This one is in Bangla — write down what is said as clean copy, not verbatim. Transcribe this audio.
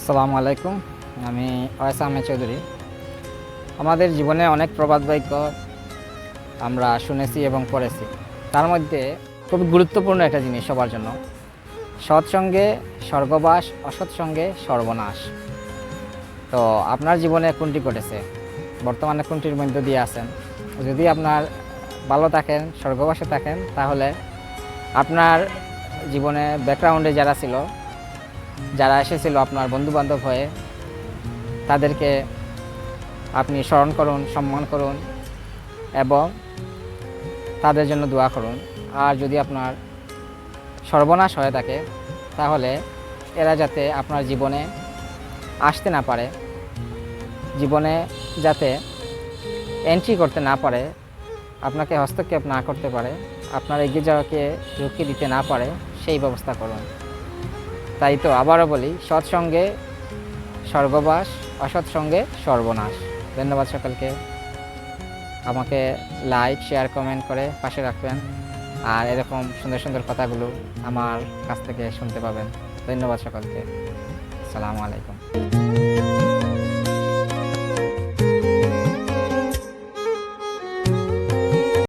আসসালামু আলাইকুম। আমি ওয়াইস আহমেদ চৌধুরী। আমাদের জীবনে অনেক প্রবাদ বাক্য আমরা শুনেছি এবং পড়েছি। তার মধ্যে খুব গুরুত্বপূর্ণ একটা জিনিস সবার জন্য, সৎসঙ্গে স্বর্গবাস, অসৎসঙ্গে সর্বনাশ। তো আপনার জীবনে কোনটি ঘটেছে? বর্তমানে কোনটির মধ্য দিয়ে আছেন? যদি আপনার ভালো থাকেন, স্বর্গবাসে থাকেন, তাহলে আপনার জীবনে ব্যাকগ্রাউন্ডে যারা ছিল, যারা এসেছিল আপনার বন্ধুবান্ধব হয়ে, তাদেরকে আপনি স্মরণ করুন, সম্মান করুন এবং তাদের জন্য দোয়া করুন। আর যদি আপনার সর্বনাশ হয়ে থাকে, তাহলে এরা যাতে আপনার জীবনে আসতে না পারে, জীবনে যাতে এন্ট্রি করতে না পারে, আপনাকে হস্তক্ষেপ না করতে পারে, আপনার এগিয়ে যাওয়াকে রুখে দিতে না পারে, সেই ব্যবস্থা করুন। তাই তো আবারও বলি, সৎসঙ্গে স্বর্গবাস, অসৎসঙ্গে সর্বনাশ। ধন্যবাদ সকলকে। আমাকে লাইক, শেয়ার, কমেন্ট করে পাশে রাখবেন। আর এরকম সুন্দর সুন্দর কথাগুলো আমার কাছ থেকে শুনতে পাবেন। ধন্যবাদ সকলকে। আসসালামু আলাইকুম।